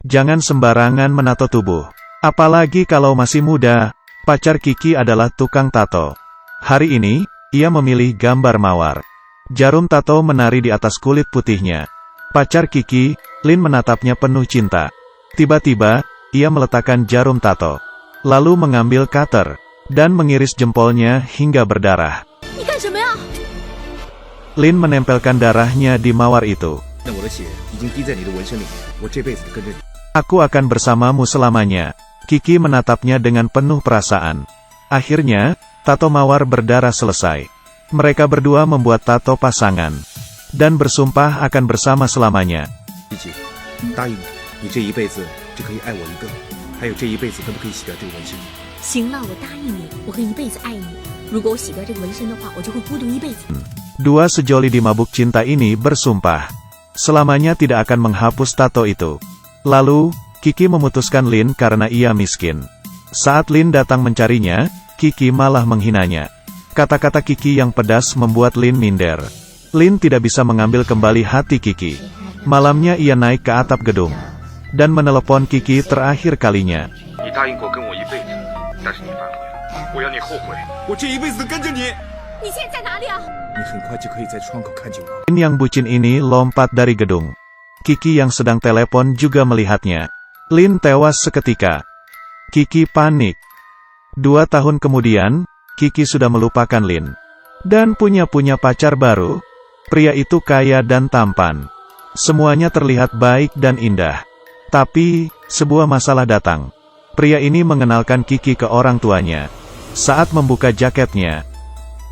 Jangan sembarangan menato tubuh. Apalagi kalau masih muda. Pacar Kiki adalah tukang tato. Hari ini, ia memilih gambar mawar. Jarum tato menari di atas kulit putihnya. Pacar Kiki, Lin menatapnya penuh cinta. Tiba-tiba, ia meletakkan jarum tato. Lalu mengambil cutter, dan mengiris jempolnya hingga berdarah. Lin menempelkan darahnya di mawar itu. Aku akan bersamamu selamanya. Kiki menatapnya dengan penuh perasaan. Akhirnya, tato mawar berdarah selesai. Mereka berdua membuat tato pasangan. Dan bersumpah akan bersama selamanya. Dua sejoli di mabuk cinta ini bersumpah. Selamanya tidak akan menghapus tato itu. Lalu, Kiki memutuskan Lin karena ia miskin. Saat Lin datang mencarinya, Kiki malah menghinanya. Kata-kata Kiki yang pedas membuat Lin minder. Lin tidak bisa mengambil kembali hati Kiki. Malamnya ia naik ke atap gedung. Dan menelepon Kiki terakhir kalinya. Lin yang bucin ini lompat dari gedung. Kiki yang sedang telepon juga melihatnya. Lin tewas seketika. Kiki panik. 2 tahun kemudian, Kiki sudah melupakan Lin. Dan punya pacar baru. Pria itu kaya dan tampan. Semuanya terlihat baik dan indah. Tapi, sebuah masalah datang. Pria ini mengenalkan Kiki ke orang tuanya. Saat membuka jaketnya,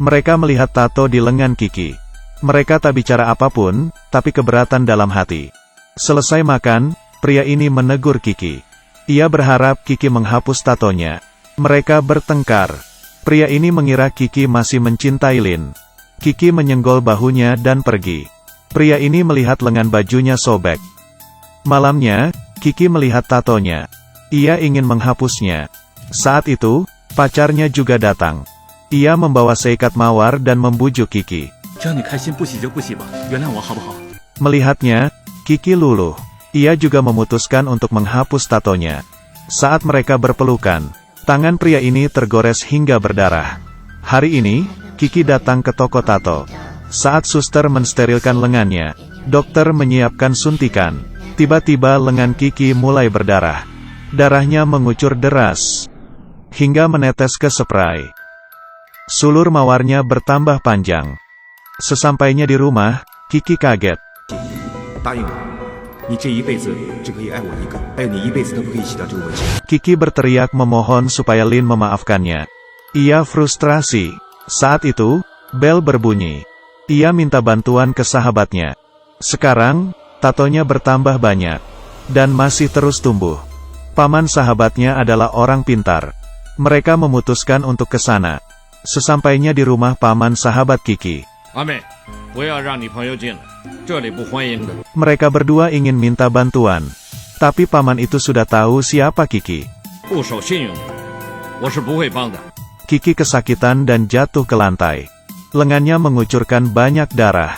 mereka melihat tato di lengan Kiki. Mereka tak bicara apapun, tapi keberatan dalam hati. Selesai makan, pria ini menegur Kiki. Ia berharap Kiki menghapus tatonya. Mereka bertengkar. Pria ini mengira Kiki masih mencintai Lin. Kiki menyenggol bahunya dan pergi. Pria ini melihat lengan bajunya sobek. Malamnya, Kiki melihat tatonya. Ia ingin menghapusnya. Saat itu, pacarnya juga datang. Ia membawa seikat mawar dan membujuk Kiki. Melihatnya, Kiki luluh. Ia juga memutuskan untuk menghapus tatonya. Saat mereka berpelukan, tangan pria ini tergores hingga berdarah. Hari ini, Kiki datang ke toko tato. Saat suster mensterilkan lengannya, dokter menyiapkan suntikan. Tiba-tiba lengan Kiki mulai berdarah. Darahnya mengucur deras, hingga menetes ke spray. Sulur mawarnya bertambah panjang. Sesampainya di rumah, Kiki kaget. Kiki berteriak memohon supaya Lin memaafkannya. Ia frustrasi. Saat itu, bel berbunyi. Ia minta bantuan ke sahabatnya. Sekarang, tatonya bertambah banyak. Dan masih terus tumbuh. Paman sahabatnya adalah orang pintar. Mereka memutuskan untuk ke sana. Sesampainya di rumah paman sahabat Kiki, mereka berdua ingin minta bantuan. Tapi paman itu sudah tahu siapa Kiki. Kiki kesakitan dan jatuh ke lantai. Lengannya mengucurkan banyak darah.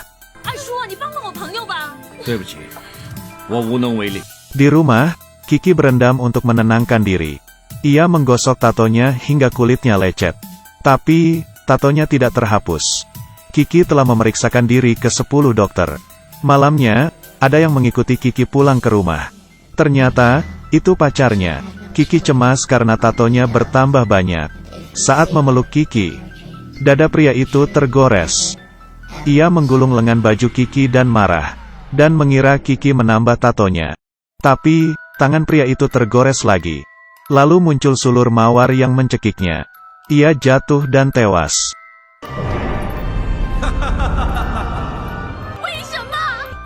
Di rumah, Kiki berendam untuk menenangkan diri. Ia menggosok tatonya hingga kulitnya lecet. Tapi, tatonya tidak terhapus. Kiki telah memeriksakan diri ke 10 dokter. Malamnya, ada yang mengikuti Kiki pulang ke rumah. Ternyata, itu pacarnya. Kiki cemas karena tatonya bertambah banyak. Saat memeluk Kiki, dada pria itu tergores. Ia menggulung lengan baju Kiki dan marah. Dan mengira Kiki menambah tatonya. Tapi, tangan pria itu tergores lagi. Lalu muncul sulur mawar yang mencekiknya. Ia jatuh dan tewas.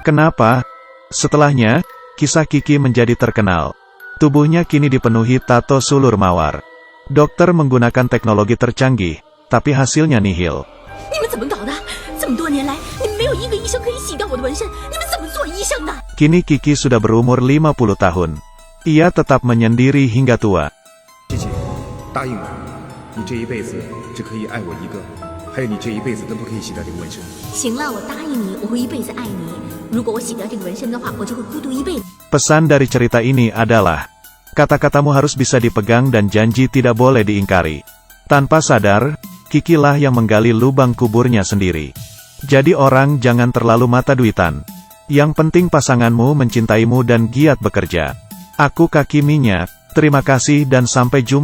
Kenapa? Setelahnya, kisah Kiki menjadi terkenal. Tubuhnya kini dipenuhi tato sulur mawar. Dokter menggunakan teknologi tercanggih, tapi hasilnya nihil. Kini Kiki sudah berumur 50 tahun. Ia tetap menyendiri hingga tua. 如果我洗掉这个纹身的话，我就会孤独一辈子。 Pesan dari cerita ini adalah, kata-katamu harus bisa dipegang dan janji tidak boleh diingkari. Tanpa sadar, Kiki lah yang menggali lubang kuburnya sendiri. Jadi orang jangan terlalu mata duitan. Yang penting pasanganmu mencintaimu dan giat bekerja. Aku Kaki Minyak, terima kasih dan sampai jumpa.